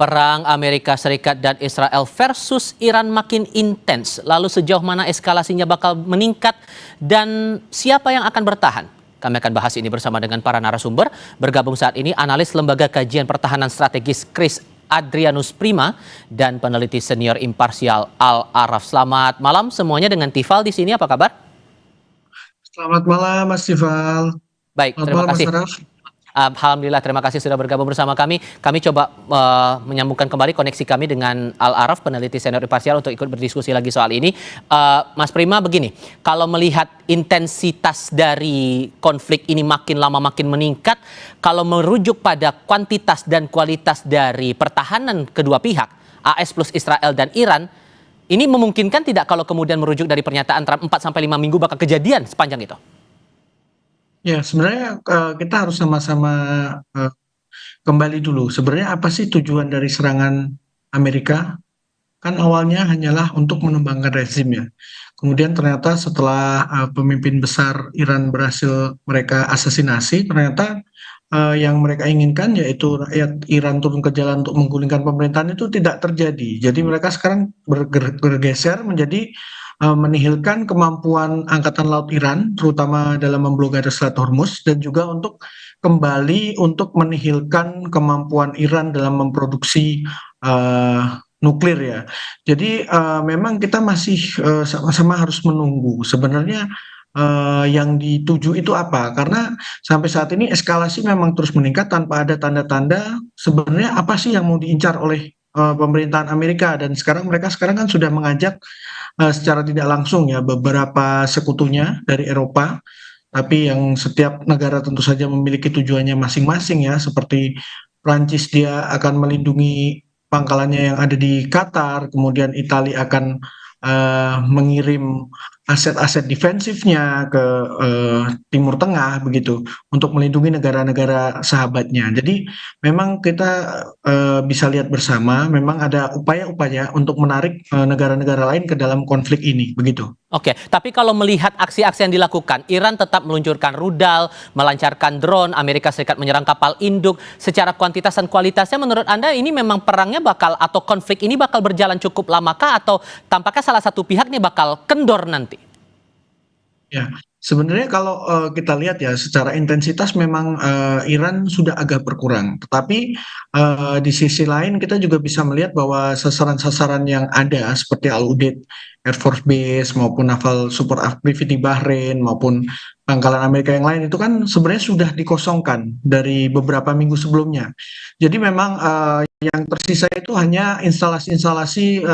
Perang Amerika Serikat dan Israel versus Iran makin intens. Lalu sejauh mana eskalasinya bakal meningkat dan siapa yang akan bertahan? Kami akan bahas ini bersama dengan para narasumber. Bergabung saat ini analis Lembaga Kajian Pertahanan Strategis Chris Adrianus Prima dan peneliti senior imparsial Al-Araf. Selamat malam semuanya, dengan Tifal di sini. Apa kabar? Selamat malam Mas Tifal. Baik, Selamat terima malam kasih. Mas Araf. Alhamdulillah, terima kasih sudah bergabung bersama kami. Kami coba menyambungkan kembali koneksi kami dengan Al-Araf, peneliti senior imparsial, untuk ikut berdiskusi lagi soal ini. Mas Prima, begini, kalau melihat intensitas dari konflik ini makin lama makin meningkat, kalau merujuk pada kuantitas dan kualitas dari pertahanan kedua pihak, AS plus Israel dan Iran, ini memungkinkan tidak kalau kemudian merujuk dari pernyataan Trump 4-5 minggu bakal kejadian sepanjang itu? Ya, sebenarnya kita harus sama-sama kembali dulu. Sebenarnya apa sih tujuan dari serangan Amerika? Kan awalnya hanyalah untuk menumbangkan rezim ya. Kemudian ternyata setelah pemimpin besar Iran berhasil mereka asesinasi, ternyata yang mereka inginkan yaitu rakyat Iran turun ke jalan untuk menggulingkan pemerintahan itu tidak terjadi. Jadi mereka sekarang bergeser menjadi menihilkan kemampuan Angkatan Laut Iran, terutama dalam memblokade Selat Hormuz, dan juga untuk kembali untuk menihilkan kemampuan Iran dalam memproduksi nuklir ya. Jadi memang kita masih sama-sama harus menunggu. Sebenarnya yang dituju itu apa? Karena sampai saat ini eskalasi memang terus meningkat tanpa ada tanda-tanda sebenarnya apa sih yang mau diincar oleh pemerintahan Amerika, dan mereka sekarang kan sudah mengajak secara tidak langsung ya beberapa sekutunya dari Eropa, tapi yang setiap negara tentu saja memiliki tujuannya masing-masing ya, seperti Prancis dia akan melindungi pangkalannya yang ada di Qatar, kemudian Italia akan mengirim aset-aset defensifnya ke Timur Tengah begitu untuk melindungi negara-negara sahabatnya. Jadi memang kita bisa lihat bersama, memang ada upaya-upaya untuk menarik negara-negara lain ke dalam konflik ini begitu. Oke, tapi kalau melihat aksi-aksi yang dilakukan, Iran tetap meluncurkan rudal, melancarkan drone, Amerika Serikat menyerang kapal induk. Secara kuantitas dan kualitasnya, menurut Anda ini memang perangnya bakal, atau konflik ini bakal berjalan cukup lamakah, atau tampaknya salah satu pihak nih bakal kendor nanti? Ya, sebenarnya kalau kita lihat ya secara intensitas memang Iran sudah agak berkurang. Tetapi di sisi lain kita juga bisa melihat bahwa sasaran-sasaran yang ada seperti Al-Udeid Air Force Base maupun Naval Support Activity Bahrain maupun pangkalan Amerika yang lain itu kan sebenarnya sudah dikosongkan dari beberapa minggu sebelumnya. Jadi memang yang tersisa itu hanya instalasi-instalasi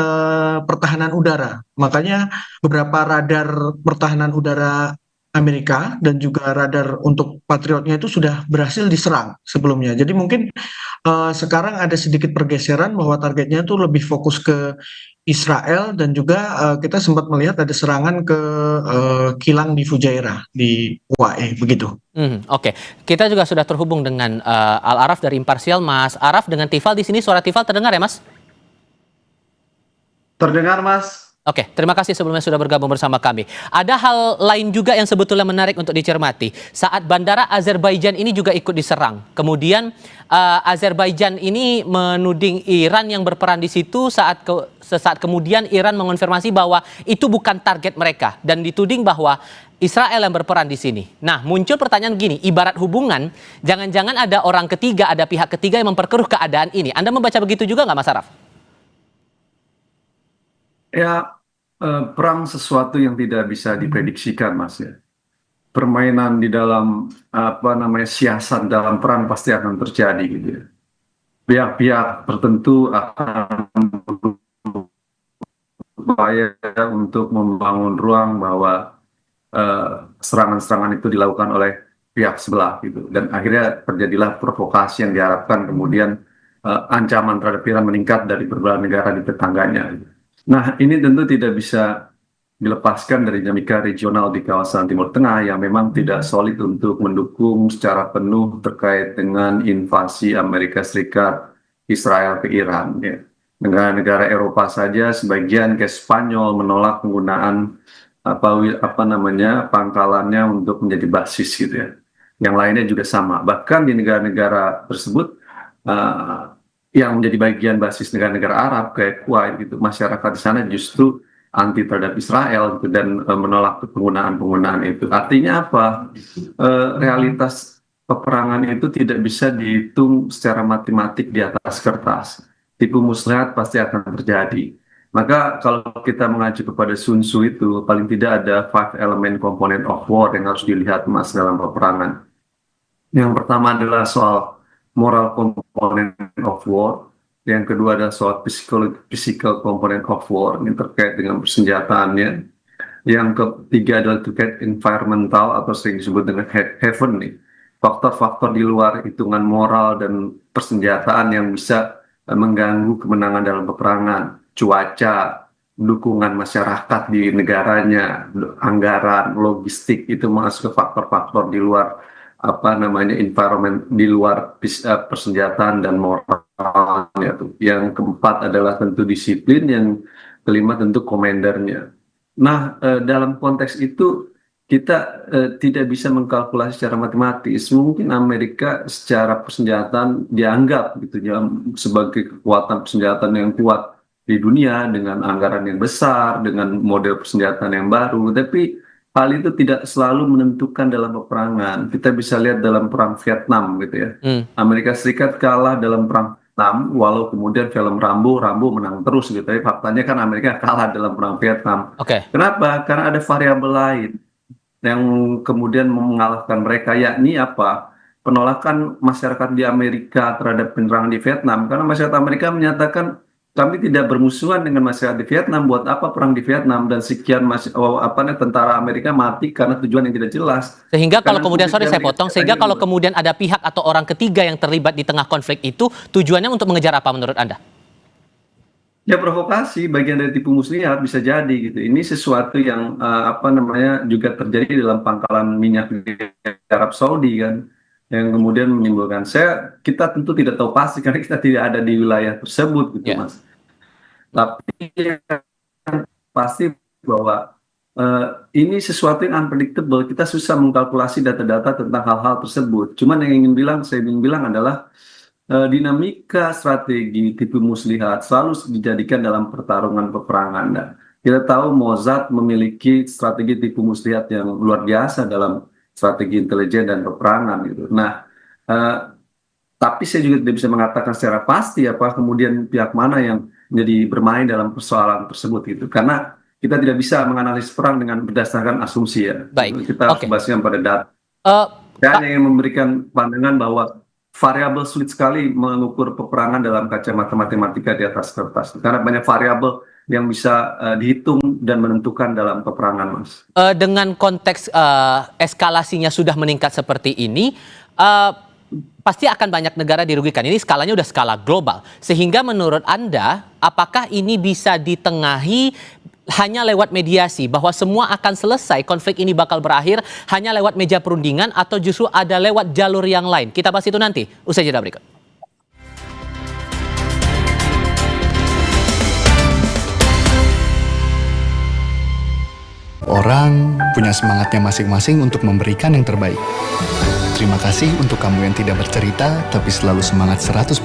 pertahanan udara. Makanya beberapa radar pertahanan udara Amerika dan juga radar untuk Patriotnya itu sudah berhasil diserang sebelumnya. Jadi mungkin sekarang ada sedikit pergeseran bahwa targetnya itu lebih fokus ke Israel, dan juga kita sempat melihat ada serangan ke kilang di Fujairah di UAE begitu. Oke. Kita juga sudah terhubung dengan Al-Araf dari Imparsial. Mas Araf, dengan Tifal di sini, suara Tifal terdengar ya Mas? Terdengar, Mas. Oke, terima kasih sebelumnya sudah bergabung bersama kami. Ada hal lain juga yang sebetulnya menarik untuk dicermati. Saat bandara Azerbaijan ini juga ikut diserang. Kemudian Azerbaijan ini menuding Iran yang berperan di situ, sesaat kemudian Iran mengonfirmasi bahwa itu bukan target mereka dan dituding bahwa Israel yang berperan di sini. Nah, muncul pertanyaan gini, ibarat hubungan, jangan-jangan ada orang ketiga, ada pihak ketiga yang memperkeruh keadaan ini. Anda membaca begitu juga nggak, Mas Araf? Ya, perang sesuatu yang tidak bisa diprediksikan, Mas ya. Permainan di dalam siasat dalam perang pasti akan terjadi gitu ya. Pihak-pihak tertentu akan berupaya untuk membangun ruang bahwa serangan-serangan itu dilakukan oleh pihak sebelah gitu, dan akhirnya terjadilah provokasi yang diharapkan kemudian ancaman terhadap Iran meningkat dari berbagai negara di tetangganya. Nah, ini tentu tidak bisa dilepaskan dari dinamika regional di kawasan Timur Tengah yang memang tidak solid untuk mendukung secara penuh terkait dengan invasi Amerika Serikat Israel ke Iran. Ya. Negara-negara Eropa saja sebagian kayak Spanyol menolak penggunaan pangkalannya untuk menjadi basis gitu ya. Yang lainnya juga sama. Bahkan di negara-negara tersebut yang menjadi bagian basis negara-negara Arab kayak Kuwait gitu, masyarakat di sana justru anti terhadap Israel gitu, dan menolak penggunaan itu. Artinya apa? Realitas peperangan itu tidak bisa dihitung secara matematik di atas kertas. Tipu muslihat pasti akan terjadi. Maka kalau kita mengacu kepada Sun Tzu itu, paling tidak ada 5 element component of war yang harus dilihat Mas dalam peperangan. Yang pertama adalah soal moral component of war. Yang kedua adalah soal physical component of war, ini terkait dengan persenjataannya. Yang ketiga adalah terkait environmental atau sering disebut dengan heaven nih. Faktor-faktor di luar hitungan moral dan persenjataan yang bisa mengganggu kemenangan dalam peperangan. Cuaca, dukungan masyarakat di negaranya, anggaran, logistik, itu masuk ke faktor-faktor di luar environment, di luar persenjataan dan moralnya tuh. Yang keempat adalah tentu disiplin, yang kelima tentu komandernya. Nah, dalam konteks itu kita tidak bisa mengkalkulasi secara matematis. Mungkin Amerika secara persenjataan dianggap gitu ya sebagai kekuatan persenjataan yang kuat di dunia dengan anggaran yang besar, dengan model persenjataan yang baru. Tapi hal itu tidak selalu menentukan dalam peperangan. Kita bisa lihat dalam perang Vietnam gitu ya. Amerika Serikat kalah dalam perang Vietnam, walau kemudian film Rambo menang terus gitu. Tapi faktanya kan Amerika kalah dalam perang Vietnam. Kenapa? Karena ada variabel lain yang kemudian mengalahkan mereka, yakni apa? Penolakan masyarakat di Amerika terhadap penyerangan di Vietnam. Karena masyarakat Amerika menyatakan kami tidak bermusuhan dengan masyarakat di Vietnam, buat apa perang di Vietnam, dan sekian tentara Amerika mati karena tujuan yang tidak jelas. Sehingga kalau kemudian, sehingga kalau kemudian ada pihak atau orang ketiga yang terlibat di tengah konflik itu, tujuannya untuk mengejar apa menurut Anda? Ya provokasi, bagian dari tipu muslihat bisa jadi gitu. Ini sesuatu yang juga terjadi dalam pangkalan minyak di Arab Saudi kan, yang kemudian menimbulkan. Kita tentu tidak tahu pasti karena kita tidak ada di wilayah tersebut gitu Mas. Tapi yang pasti bahwa ini sesuatu yang unpredictable. Kita susah mengkalkulasi data-data tentang hal-hal tersebut. Cuman yang saya ingin bilang adalah dinamika strategi tipu muslihat selalu dijadikan dalam pertarungan peperangan. Nah, kita tahu Mossad memiliki strategi tipu muslihat yang luar biasa dalam strategi intelijen dan peperangan gitu. Nah, tapi saya juga tidak bisa mengatakan secara pasti apa kemudian pihak mana yang menjadi bermain dalam persoalan tersebut gitu. Karena kita tidak bisa menganalisis perang dengan berdasarkan asumsi ya. Baik. Kita harus basiskan pada data. Dan yang memberikan pandangan bahwa variabel sulit sekali mengukur peperangan dalam kacamata matematika di atas kertas. Karena banyak variabel yang bisa dihitung dan menentukan dalam peperangan, Mas. Dengan konteks eskalasinya sudah meningkat seperti ini, pasti akan banyak negara dirugikan. Ini skalanya udah skala global. Sehingga menurut Anda, apakah ini bisa ditengahi hanya lewat mediasi, bahwa semua akan selesai, konflik ini bakal berakhir hanya lewat meja perundingan, atau justru ada lewat jalur yang lain? Kita bahas itu nanti, usai jeda berikut. Orang punya semangatnya masing-masing untuk memberikan yang terbaik. Terima kasih untuk kamu yang tidak bercerita, tapi selalu semangat 100%.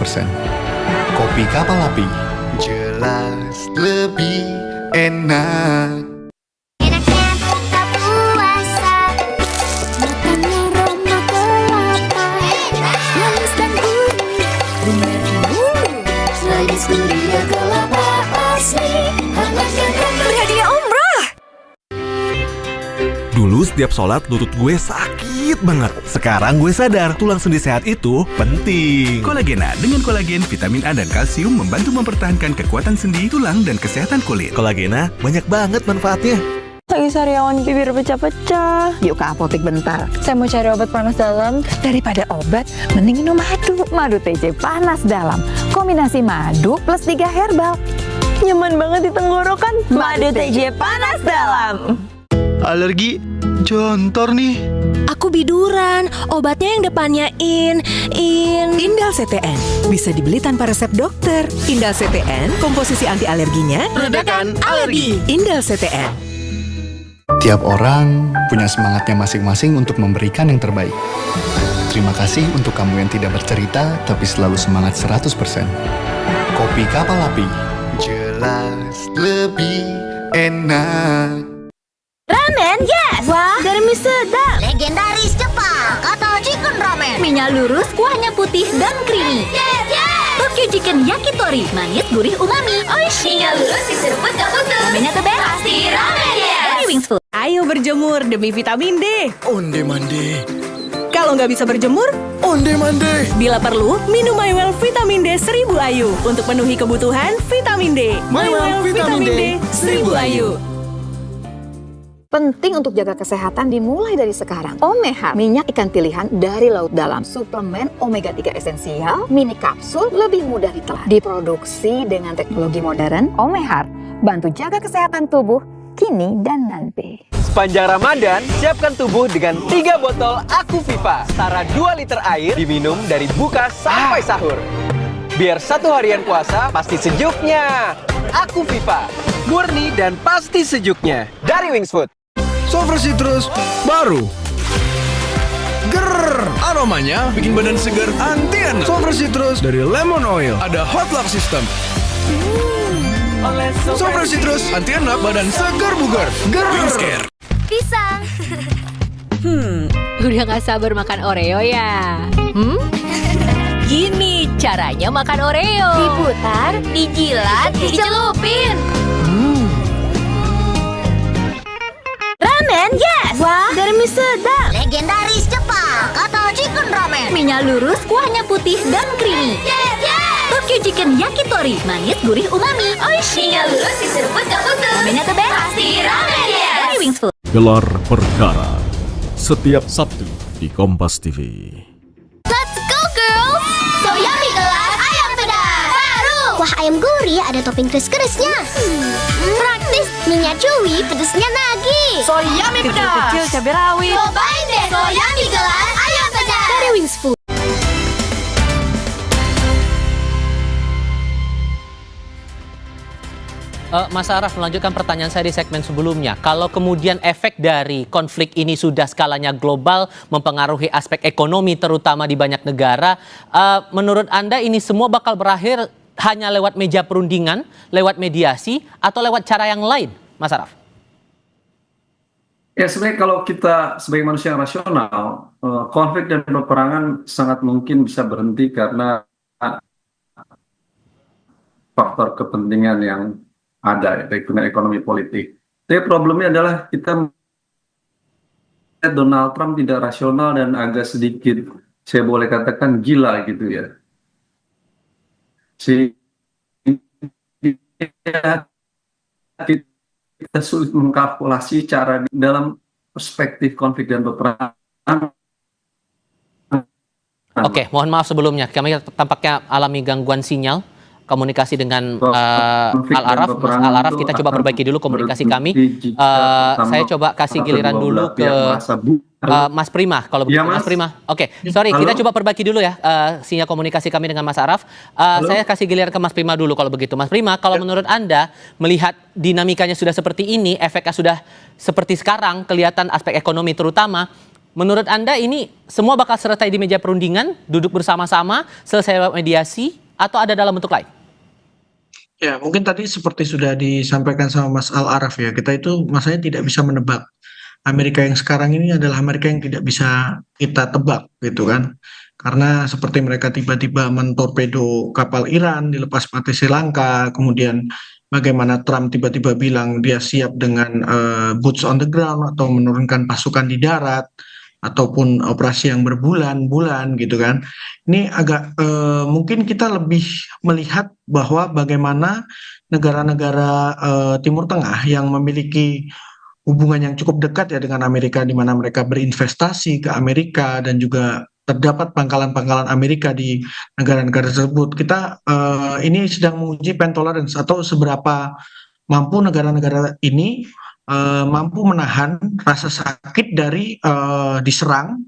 Kopi Kapal Api. Jelas lebih enak. Enaknya buka puasa, makannya roma kelapa, manis dan gurih, lagi surya kelapa asli, hangat dan berhadiah umrah. Dulu setiap sholat lutut gue sakit banget. Sekarang gue sadar tulang sendi sehat itu penting. Kolagena dengan kolagen, vitamin A dan kalsium membantu mempertahankan kekuatan sendi, tulang, dan kesehatan kulit. Kolagena banyak banget manfaatnya. Lagi sariawan bibir pecah-pecah. Yuk ke apotek bentar. Saya mau cari obat panas dalam. Daripada obat, mending minum madu. Madu TJ panas dalam. Kombinasi madu plus 3 herbal. Nyaman banget di tenggorokan. Madu TJ panas dalam. Alergi jontor nih. Aku biduran, obatnya yang depannya Indal CTN. Bisa dibeli tanpa resep dokter. Indal CTN, komposisi anti alerginya Redakan alergi. Indal CTN. Tiap orang punya semangatnya masing-masing untuk memberikan yang terbaik. Terima kasih untuk kamu yang tidak bercerita, tapi selalu semangat 100%. Kopi Kapal Api. Jelas lebih enak. Ramen, yes! Wah, garmi sedap! Legendaris Jepang atau chicken ramen. Minyak lurus, kuahnya putih dan creamy. Yes, yes! Tokyo Chicken Yakitori, manis, gurih, umami. Oishi! Minyak lurus diseruput ke putu. Ramennya the best. Pasti ramen, yes! Dari Wings Food. Ayo berjemur demi vitamin D. Onde mande. Kalau nggak bisa berjemur, Onde mande. bila perlu, minum MyWell Vitamin D 1000 IU untuk penuhi kebutuhan vitamin D. MyWell Vitamin D 1000 IU. Penting untuk jaga kesehatan dimulai dari sekarang. Omehar, minyak ikan pilihan dari laut dalam. Suplemen omega 3 esensial, mini kapsul lebih mudah ditelan. Diproduksi dengan teknologi modern, Omehar bantu jaga kesehatan tubuh kini dan nanti. Sepanjang Ramadan, siapkan tubuh dengan 3 botol Aku Viva. Setara 2 liter air diminum dari buka sampai sahur. Biar satu harian puasa pasti sejuknya. Aku Viva, murni dan pasti sejuknya. Dari Wings Food. Sover Citrus baru. Grrr, aromanya bikin badan segar anti-enak. Sover Citrus dari Lemon Oil. Ada hot lock system. Sover Citrus anti-enak badan segar bugar. Grrr. Pisang. Udah gak sabar makan Oreo ya? Gini caranya makan Oreo. Diputar, dijilat, dicelupin. Ramen, yes! Wah, garmi sedap! Legendaris Jepang atau chicken ramen. Minyak lurus, kuahnya putih dan creamy. Yes, yes! Tokyo Chicken Yakitori, manis, gurih, umami. Oishi! Minyak lurus diseruput ke putu. Ramennya the best. Pasti ramen, yes! Dari Wings Food. Gelar Perkara setiap Sabtu di Kompas TV. Let's go, girls! So yummy gelas ayam pedas baru. Kuah ayam gurih ada topping kris-krisnya. Praktis, minyak chewy, pedesnya nagih. So yummy pedas. Kecil cabai rawit. Cobain deh so yummy gelas ayam pedas dari Wings Food. Mas Araf, melanjutkan pertanyaan saya di segmen sebelumnya. Kalau kemudian efek dari konflik ini sudah skalanya global, mempengaruhi aspek ekonomi terutama di banyak negara, menurut Anda ini semua bakal berakhir hanya lewat meja perundingan, lewat mediasi, atau lewat cara yang lain, Mas Araf? Ya, sebenarnya kalau kita sebagai manusia yang rasional, konflik dan peperangan sangat mungkin bisa berhenti karena faktor kepentingan yang ada, baik dengan ekonomi politik. Tapi problemnya adalah kita melihat Donald Trump tidak rasional dan agak sedikit, saya boleh katakan gila gitu ya. Sehingga kita sulit mengkalkulasi cara dalam perspektif konflik dan peperangan. Oke, mohon maaf sebelumnya. Kami tampaknya alami gangguan sinyal komunikasi dengan Al-Araf. Mas Al-Araf, kita coba perbaiki dulu komunikasi kami. Saya coba kasih giliran dulu ke Mas Prima, kalau begitu. Mas Prima. Oke, sorry, kita coba perbaiki dulu ya sinyal komunikasi kami dengan Mas Araf. Saya kasih giliran ke Mas Prima dulu kalau begitu. Mas Prima, kalau menurut Anda melihat dinamikanya sudah seperti ini, efeknya sudah seperti sekarang, kelihatan aspek ekonomi terutama, menurut Anda ini semua bakal selesai di meja perundingan, duduk bersama-sama, selesai mediasi, atau ada dalam bentuk lain? Ya, mungkin tadi seperti sudah disampaikan sama Mas Al-Araf ya, kita itu masanya tidak bisa menebak. Amerika yang sekarang ini adalah Amerika yang tidak bisa kita tebak gitu kan. Karena seperti mereka tiba-tiba mentorpedo kapal Iran, dilepas mati Sri Lanka, kemudian bagaimana Trump tiba-tiba bilang dia siap dengan boots on the ground atau menurunkan pasukan di darat, ataupun operasi yang berbulan-bulan gitu kan. Ini agak mungkin kita lebih melihat bahwa bagaimana negara-negara Timur Tengah yang memiliki hubungan yang cukup dekat ya dengan Amerika, di mana mereka berinvestasi ke Amerika dan juga terdapat pangkalan-pangkalan Amerika di negara-negara tersebut. Kita ini sedang menguji pentolerance atau seberapa mampu negara-negara ini mampu menahan rasa sakit dari diserang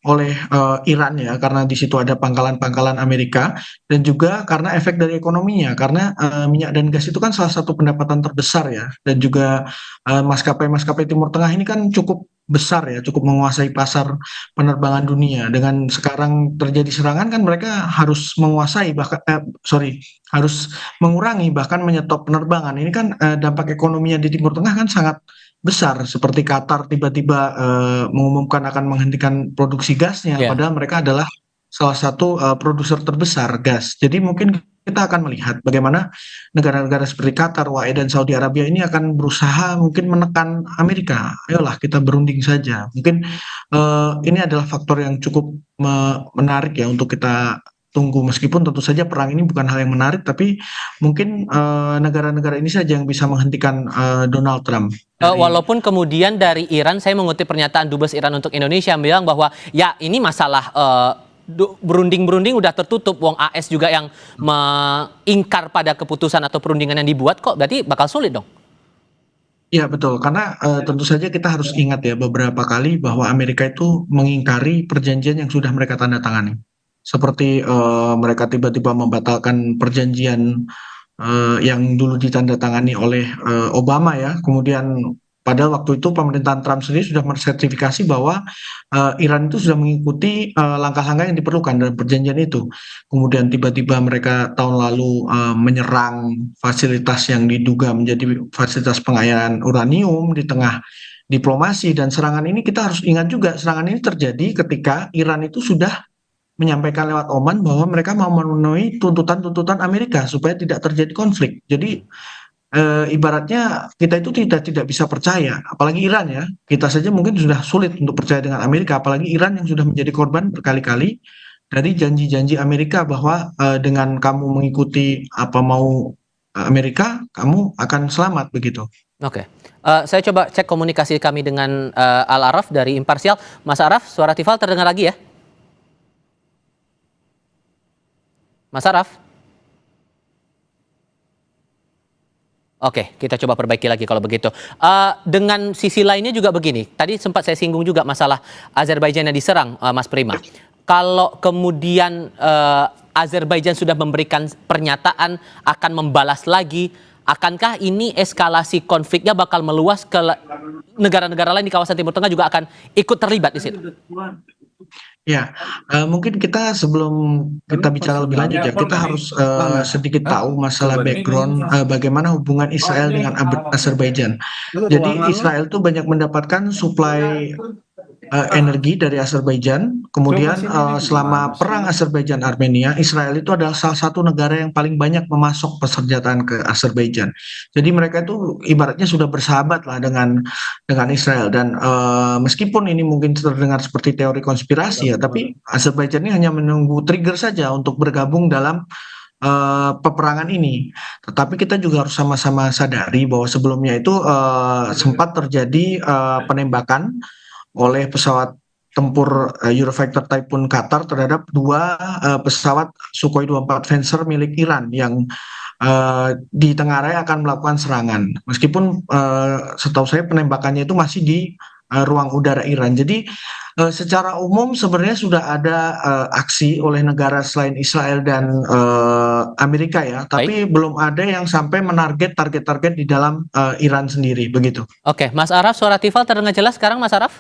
oleh Iran ya, karena di situ ada pangkalan-pangkalan Amerika, dan juga karena efek dari ekonominya, karena minyak dan gas itu kan salah satu pendapatan terbesar ya, dan juga maskapai-maskapai Timur Tengah ini kan cukup besar ya, cukup menguasai pasar penerbangan dunia. Dengan sekarang terjadi serangan kan mereka harus menguasai bahkan harus mengurangi bahkan menyetop penerbangan. Ini kan dampak ekonominya di Timur Tengah kan sangat besar, seperti Qatar tiba-tiba mengumumkan akan menghentikan produksi gasnya, padahal mereka adalah salah satu produser terbesar gas. Jadi mungkin kita akan melihat bagaimana negara-negara seperti Qatar, UAE, dan Saudi Arabia ini akan berusaha mungkin menekan Amerika. Ayolah kita berunding saja. Mungkin ini adalah faktor yang cukup menarik ya untuk kita tunggu, meskipun tentu saja perang ini bukan hal yang menarik, tapi mungkin negara-negara ini saja yang bisa menghentikan Donald Trump. Walaupun kemudian dari Iran, saya mengutip pernyataan Dubes Iran untuk Indonesia bilang bahwa ya ini masalah berunding-berunding udah tertutup, wong AS juga yang mengingkar pada keputusan atau perundingan yang dibuat, kok berarti bakal sulit dong. Ya betul, karena tentu saja kita harus ingat ya beberapa kali bahwa Amerika itu mengingkari perjanjian yang sudah mereka tanda tangani. Seperti mereka tiba-tiba membatalkan perjanjian yang dulu ditandatangani oleh Obama ya. Kemudian pada waktu itu pemerintahan Trump sendiri sudah mensertifikasi bahwa Iran itu sudah mengikuti langkah-langkah yang diperlukan dalam perjanjian itu. Kemudian tiba-tiba mereka tahun lalu menyerang fasilitas yang diduga menjadi fasilitas pengayaan uranium di tengah diplomasi. Dan serangan ini kita harus ingat juga, serangan ini terjadi ketika Iran itu sudah menyampaikan lewat Oman bahwa mereka mau memenuhi tuntutan-tuntutan Amerika supaya tidak terjadi konflik. Jadi ibaratnya kita itu tidak bisa percaya, apalagi Iran ya. Kita saja mungkin sudah sulit untuk percaya dengan Amerika, apalagi Iran yang sudah menjadi korban berkali-kali dari janji-janji Amerika bahwa dengan kamu mengikuti apa mau Amerika, kamu akan selamat begitu. Oke. Saya coba cek komunikasi kami dengan Al Araf dari Imparsial. Mas Araf, suara Tifal terdengar lagi ya? Mas Araf? Oke, kita coba perbaiki lagi kalau begitu. Dengan sisi lainnya juga begini, tadi sempat saya singgung juga masalah Azerbaijan yang diserang, Mas Prima. Kalau kemudian Azerbaijan sudah memberikan pernyataan akan membalas lagi, akankah ini eskalasi konfliknya bakal meluas ke negara-negara lain di kawasan Timur Tengah juga akan ikut terlibat di situ? Ya, mungkin kita sebelum kita bicara lebih lanjut ya, kita harus sedikit tahu masalah background bagaimana hubungan Israel dengan Azerbaijan. Jadi Israel itu banyak mendapatkan suplai energi dari Azerbaijan. Kemudian selama perang Azerbaijan-Armenia, Israel itu adalah salah satu negara yang paling banyak memasok persenjataan ke Azerbaijan. Jadi mereka itu ibaratnya sudah bersahabat lah dengan Israel. Dan meskipun ini mungkin terdengar seperti teori konspirasi ya, tapi Azerbaijan ini hanya menunggu trigger saja untuk bergabung dalam peperangan ini. Tetapi kita juga harus sama-sama sadari bahwa sebelumnya itu sempat terjadi penembakan oleh pesawat tempur Eurofighter Typhoon Qatar terhadap dua pesawat Sukhoi 24 Vencer milik Iran yang ditengarai akan melakukan serangan. Meskipun setahu saya penembakannya itu masih di ruang udara Iran. Jadi secara umum sebenarnya sudah ada aksi oleh negara selain Israel dan Amerika ya, tapi belum ada yang sampai menarget target-target di dalam Iran sendiri begitu. Oke, Mas Araf, suara Tifal terdengar jelas sekarang, Mas Araf?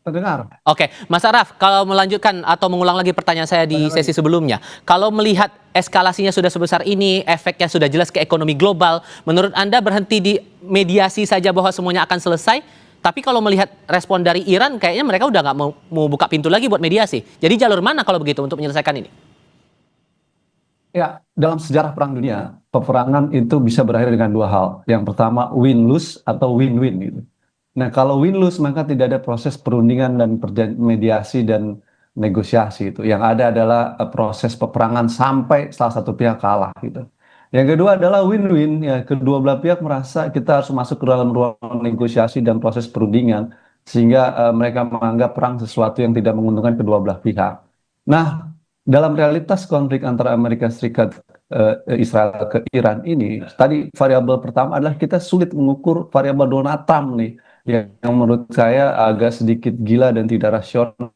Terdengar. Oke, Mas Araf, kalau melanjutkan atau mengulang lagi pertanyaan saya di sesi sebelumnya, kalau melihat eskalasinya sudah sebesar ini, efeknya sudah jelas ke ekonomi global, menurut Anda berhenti di mediasi saja bahwa semuanya akan selesai? Tapi kalau melihat respon dari Iran, kayaknya mereka udah nggak mau buka pintu lagi buat mediasi. Jadi jalur mana kalau begitu untuk menyelesaikan ini? Ya, dalam sejarah perang dunia, peperangan itu bisa berakhir dengan dua hal. Yang pertama win-lose atau win-win gitu. Nah, kalau win-lose maka tidak ada proses perundingan dan mediasi dan negosiasi itu. Yang ada adalah proses peperangan sampai salah satu pihak kalah gitu. Yang kedua adalah win-win, ya kedua belah pihak merasa kita harus masuk ke dalam ruang negosiasi dan proses perundingan sehingga mereka menganggap perang sesuatu yang tidak menguntungkan kedua belah pihak. Nah, dalam realitas konflik antara Amerika Serikat Israel ke Iran ini, tadi variabel pertama adalah kita sulit mengukur variabel Donald Trump nih. yang menurut saya agak sedikit gila dan tidak rasional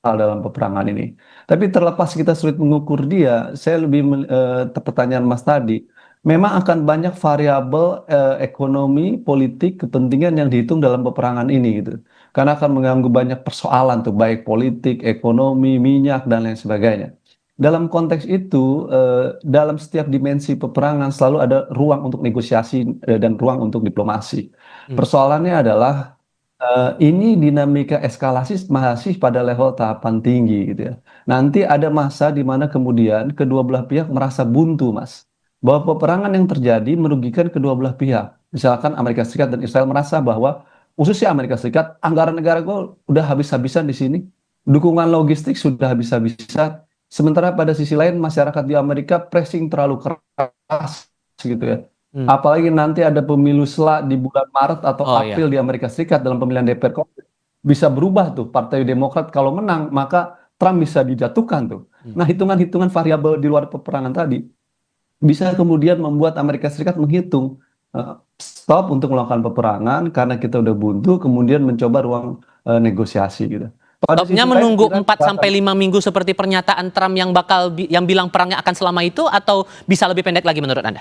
dalam peperangan ini. Tapi terlepas kita sulit mengukur dia, saya lebih pertanyaan Mas tadi, memang akan banyak variabel ekonomi, politik, kepentingan yang dihitung dalam peperangan ini gitu. Karena akan mengganggu banyak persoalan tuh, baik politik, ekonomi, minyak dan lain sebagainya. Dalam konteks itu, dalam setiap dimensi peperangan selalu ada ruang untuk negosiasi dan ruang untuk diplomasi. Persoalannya adalah ini dinamika eskalasi masih pada level tahapan tinggi gitu ya. Nanti ada masa di mana kemudian kedua belah pihak merasa buntu, Mas. Bahwa peperangan yang terjadi merugikan kedua belah pihak. Misalkan Amerika Serikat dan Israel merasa bahwa khususnya Amerika Serikat, anggaran negara gue udah habis-habisan di sini. Dukungan logistik sudah habis-habisan. Sementara pada sisi lain masyarakat di Amerika pressing terlalu keras gitu ya. Apalagi nanti ada pemilu di bulan Maret atau April di Amerika Serikat dalam pemilihan DPR Kongres. Bisa berubah tuh, Partai Demokrat kalau menang maka Trump bisa dijatuhkan tuh. Nah, hitungan-hitungan variabel di luar peperangan tadi bisa kemudian membuat Amerika Serikat menghitung stop untuk melakukan peperangan karena kita udah buntu, kemudian mencoba ruang negosiasi gitu. Stopnya menunggu 4-5 minggu seperti pernyataan Trump yang bilang perangnya akan selama itu, atau bisa lebih pendek lagi menurut Anda?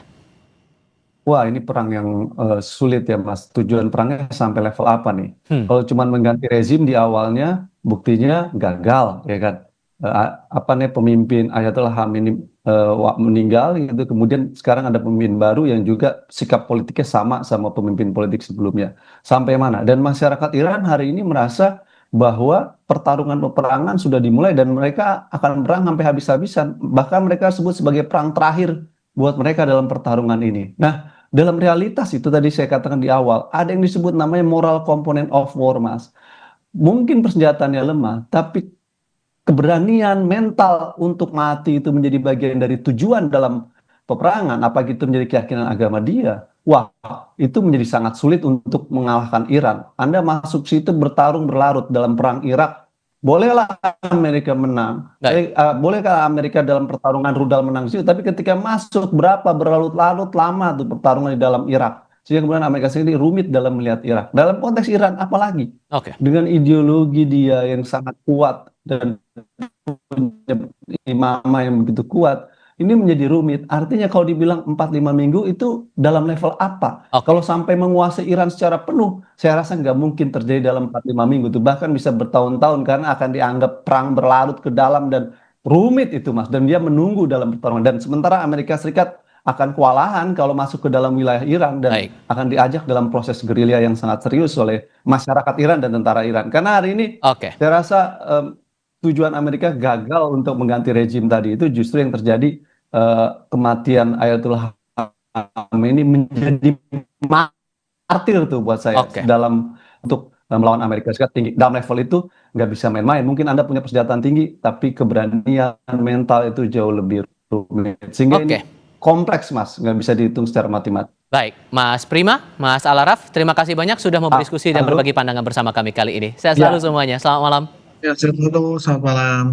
Wah, ini perang yang sulit ya, Mas. Tujuan perangnya sampai level apa nih? Kalau cuma mengganti rezim di awalnya, buktinya gagal, ya kan? Pemimpin Ayatollah Khamenei meninggal, gitu. Kemudian sekarang ada pemimpin baru yang juga sikap politiknya sama pemimpin politik sebelumnya. Sampai mana? Dan masyarakat Iran hari ini merasa bahwa pertarungan peperangan sudah dimulai dan mereka akan berang sampai habis-habisan. Bahkan mereka sebut sebagai perang terakhir buat mereka dalam pertarungan ini. Nah, dalam realitas itu tadi saya katakan di awal, ada yang disebut namanya moral component of war, Mas. Mungkin persenjataannya lemah, tapi keberanian mental untuk mati itu menjadi bagian dari tujuan dalam peperangan, apa itu menjadi keyakinan agama dia. Wah, itu menjadi sangat sulit untuk mengalahkan Iran. Anda masuk situ bertarung berlarut dalam perang Irak, bolehlah Amerika menang. Bolehkah Amerika dalam pertarungan rudal menang situ, tapi ketika masuk berlarut-larut lama tuh pertarungan di dalam Irak. Sehingga kemudian Amerika sendiri rumit dalam melihat Irak. Dalam konteks Iran apalagi? Dengan ideologi dia yang sangat kuat dan imamah yang begitu kuat, ini menjadi rumit. Artinya kalau dibilang 4-5 minggu itu dalam level apa? Kalau sampai menguasai Iran secara penuh, saya rasa nggak mungkin terjadi dalam 4-5 minggu itu. Bahkan bisa bertahun-tahun karena akan dianggap perang berlarut ke dalam dan rumit itu, Mas. Dan dia menunggu dalam pertarungan. Dan sementara Amerika Serikat akan kewalahan kalau masuk ke dalam wilayah Iran dan akan diajak dalam proses gerilya yang sangat serius oleh masyarakat Iran dan tentara Iran. Karena hari ini saya rasa tujuan Amerika gagal untuk mengganti rezim tadi itu justru yang terjadi kematian Ayatollah Khamenei menjadi martir tuh buat saya dalam untuk melawan Amerika Serikat tinggi. Dalam level itu nggak bisa main-main. Mungkin Anda punya persenjataan tinggi, tapi keberanian mental itu jauh lebih rumit. Sehingga ini kompleks, Mas, nggak bisa dihitung secara matematis. Baik, Mas Prima, Mas Al-Araf, terima kasih banyak sudah mau berdiskusi dan berbagi pandangan bersama kami kali ini. Sehat selalu semuanya. Selamat malam. Ya, selamat malam.